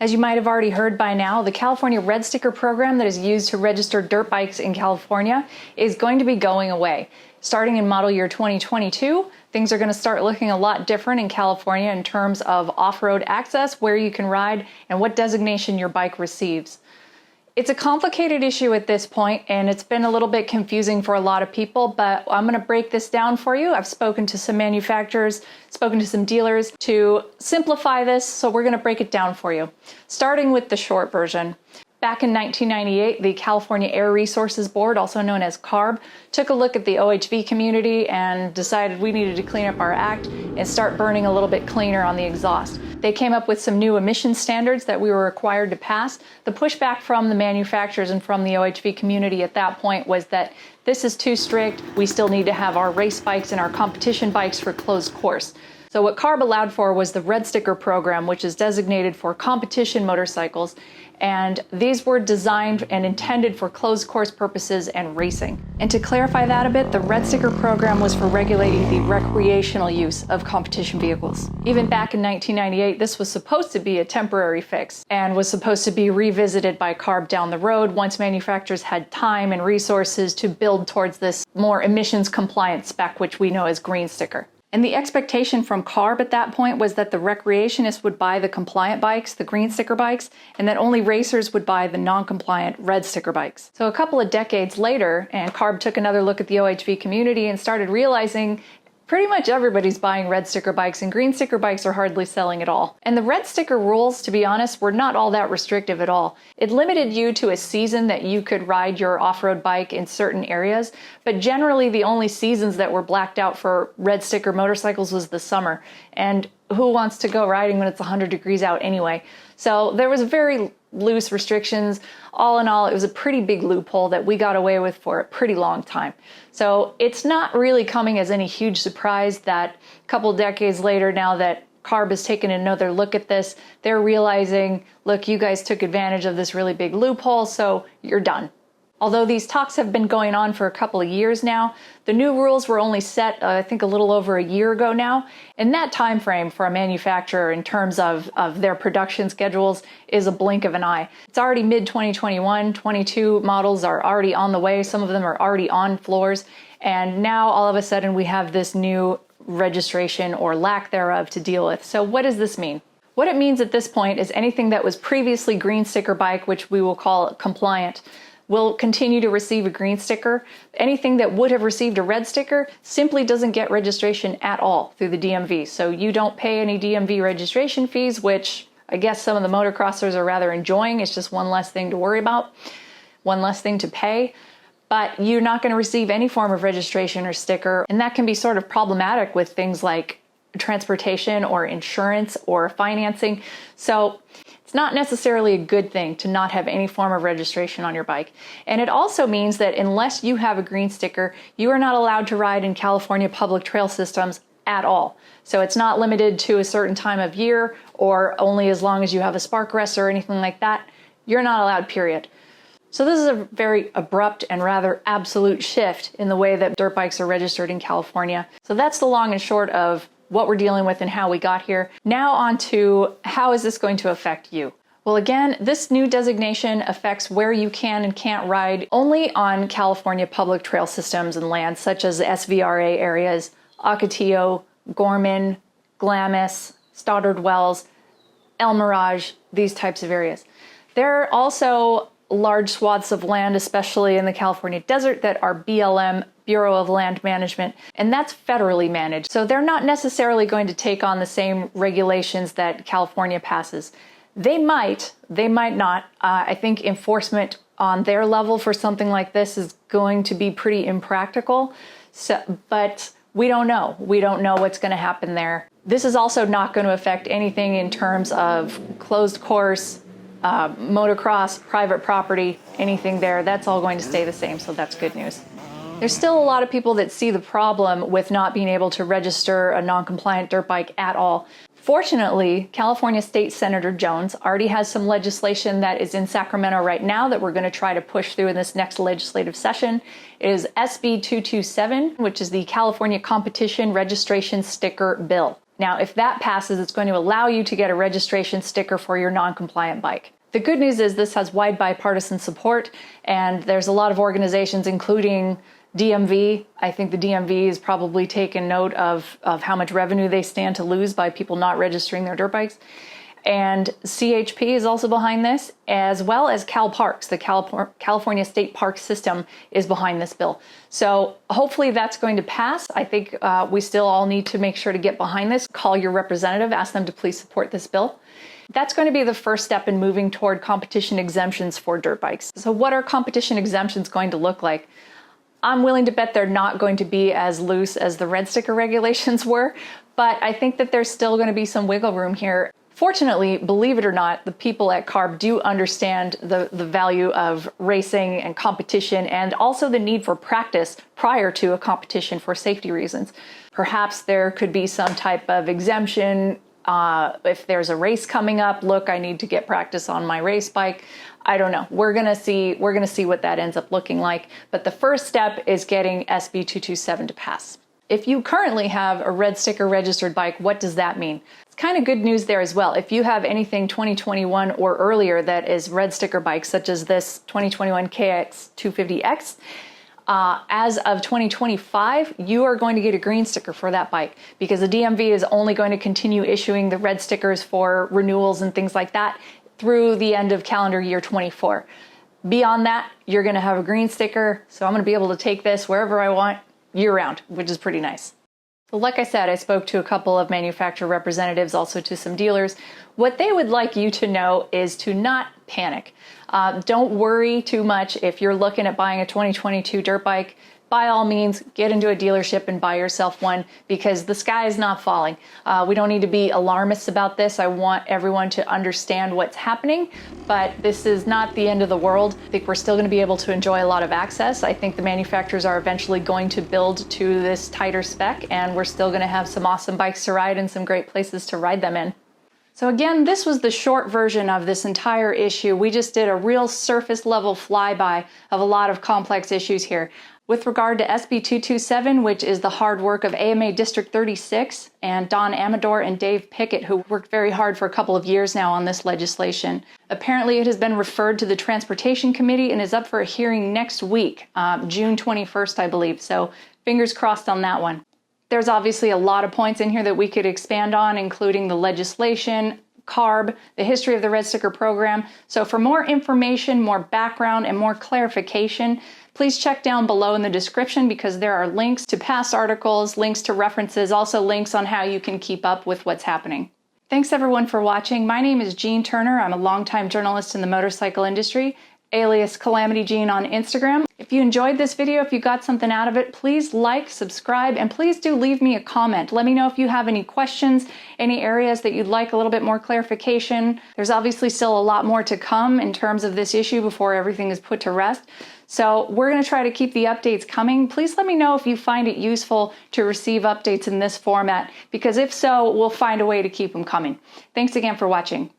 As you might have already heard by now, the California Red Sticker program that is used to register dirt bikes in California is going to be going away. Starting in model year 2022, things are going to start looking a lot different in California in terms of off-road access, where you can ride, and what designation your bike receives. It's a complicated issue at this point, and it's been a little bit confusing for a lot of people, but I'm going to break this down for you. I've spoken to some manufacturers, spoken to some dealers to simplify this, so we're going to break it down for you. Starting with the short version. Back in 1998, the California Air Resources Board, also known as CARB, took a look at the OHV community and decided we needed to clean up our act and start burning a little bit cleaner on the exhaust. They came up with some new emission standards that we were required to pass. The pushback from the manufacturers and from the OHV community at that point was that this is too strict. We still need to have our race bikes and our competition bikes for closed course. So what CARB allowed for was the Red Sticker program, which is designated for competition motorcycles, and these were designed and intended for closed course purposes and racing. And to clarify that a bit, the Red Sticker program was for regulating the recreational use of competition vehicles. Even back in 1998, this was supposed to be a temporary fix and was supposed to be revisited by CARB down the road once manufacturers had time and resources to build towards this more emissions compliant spec, which we know as green sticker. And the expectation from CARB at that point was that the recreationists would buy the compliant bikes, the green sticker bikes, and that only racers would buy the non-compliant red sticker bikes. So a couple of decades later, and CARB took another look at the OHV community and started realizing pretty much everybody's buying red sticker bikes, and green sticker bikes are hardly selling at all. And the red sticker rules, to be honest, were not all that restrictive at all. It limited you to a season that you could ride your off-road bike in certain areas, but generally the only seasons that were blacked out for red sticker motorcycles was the summer. And who wants to go riding when it's 100 degrees out anyway? So there was very loose restrictions. All in all, it was a pretty big loophole that we got away with for a pretty long time. So it's not really coming as any huge surprise that a couple decades later, now that CARB has taken another look at this, they're realizing, look, you guys took advantage of this really big loophole, so you're done. Although these talks have been going on for a couple of years now, the new rules were only set, I think, a little over a year ago now. And that time frame for a manufacturer in terms of their production schedules is a blink of an eye. It's already mid-2021, 22 models are already on the way. Some of them are already on floors. And now all of a sudden we have this new registration or lack thereof to deal with. So what does this mean? What it means at this point is anything that was previously green sticker bike, which we will call compliant, will continue to receive a green sticker. Anything that would have received a red sticker simply doesn't get registration at all through the DMV. So you don't pay any DMV registration fees, which I guess some of the motocrossers are rather enjoying. It's just one less thing to worry about, one less thing to pay. But you're not going to receive any form of registration or sticker. And that can be sort of problematic with things like transportation or insurance or financing. So it's not necessarily a good thing to not have any form of registration on your bike. And it also means that unless you have a green sticker, you are not allowed to ride in California public trail systems at all. So it's not limited to a certain time of year or only as long as you have a spark rest or anything like that. You're not allowed, period. So this is a very abrupt and rather absolute shift in the way that dirt bikes are registered in California. So that's the long and short of what we're dealing with and how we got here. Now on to how is this going to affect you? Well, again, this new designation affects where you can and can't ride only on California public trail systems and lands such as the SVRA areas, Ocotillo, Gorman, Glamis, Stoddard Wells, El Mirage, these types of areas. There are also large swaths of land, especially in the California desert, that are BLM, Bureau of Land Management, and that's federally managed. So they're not necessarily going to take on the same regulations that California passes. They might not. I think enforcement on their level for something like this is going to be pretty impractical. So, but we don't know. We don't know what's going to happen there. This is also not going to affect anything in terms of closed course, motocross, private property, anything there. That's all going to stay the same, so that's good news. There's still a lot of people that see the problem with not being able to register a non-compliant dirt bike at all. Fortunately, California State Senator Jones already has some legislation that is in Sacramento right now that we're going to try to push through in this next legislative session. It is SB 227, which is the California Competition Registration Sticker Bill. Now, if that passes, it's going to allow you to get a registration sticker for your non-compliant bike. The good news is this has wide bipartisan support, and there's a lot of organizations, including DMV. I think the DMV has probably taken note of how much revenue they stand to lose by people not registering their dirt bikes. And CHP is also behind this, as well as Cal Parks. The California State Park System is behind this bill. So hopefully that's going to pass. I think we still all need to make sure to get behind this. Call your representative, ask them to please support this bill. That's going to be the first step in moving toward competition exemptions for dirt bikes. So what are competition exemptions going to look like? I'm willing to bet they're not going to be as loose as the red sticker regulations were, but I think that there's still going to be some wiggle room here. Fortunately, believe it or not, the people at CARB do understand the value of racing and competition, and also the need for practice prior to a competition for safety reasons. Perhaps there could be some type of exemption if there's a race coming up. Look, I need to get practice on my race bike. I don't know. We're gonna see what that ends up looking like. But the first step is getting SB 227 to pass. If you currently have a red sticker registered bike, what does that mean? It's kind of good news there as well. If you have anything 2021 or earlier that is red sticker bikes, such as this 2021 KX 250X, as of 2025, you are going to get a green sticker for that bike, because the DMV is only going to continue issuing the red stickers for renewals and things like that through the end of calendar year 24. Beyond that, you're going to have a green sticker, so I'm going to be able to take this wherever I want year-round, which is pretty nice. So like I said, I spoke to a couple of manufacturer representatives, also to some dealers. What they would like you to know is to not panic. Don't worry too much if you're looking at buying a 2022 dirt bike. By all means, get into a dealership and buy yourself one, because the sky is not falling. We don't need to be alarmists about this. I want everyone to understand what's happening, but this is not the end of the world. I think we're still going to be able to enjoy a lot of access. I think the manufacturers are eventually going to build to this tighter spec, and we're still going to have some awesome bikes to ride and some great places to ride them in. So again, this was the short version of this entire issue. We just did a real surface level flyby of a lot of complex issues here. With regard to SB 227, which is the hard work of AMA District 36 and Don Amador and Dave Pickett, who worked very hard for a couple of years now on this legislation. Apparently it has been referred to the Transportation Committee and is up for a hearing next week, June 21st, I believe. So fingers crossed on that one. There's obviously a lot of points in here that we could expand on, including the legislation, CARB, the history of the Red Sticker program. So for more information, more background, and more clarification, please check down below in the description, because there are links to past articles, links to references, also links on how you can keep up with what's happening. Thanks everyone for watching. My name is Jean Turner. I'm a longtime journalist in the motorcycle industry, alias Calamity Jean on Instagram. If you enjoyed this video, if you got something out of it, please like, subscribe, and please do leave me a comment. Let me know if you have any questions, any areas that you'd like a little bit more clarification. There's obviously still a lot more to come in terms of this issue before everything is put to rest. So we're going to try to keep the updates coming. Please let me know if you find it useful to receive updates in this format, because if so, we'll find a way to keep them coming. Thanks again for watching.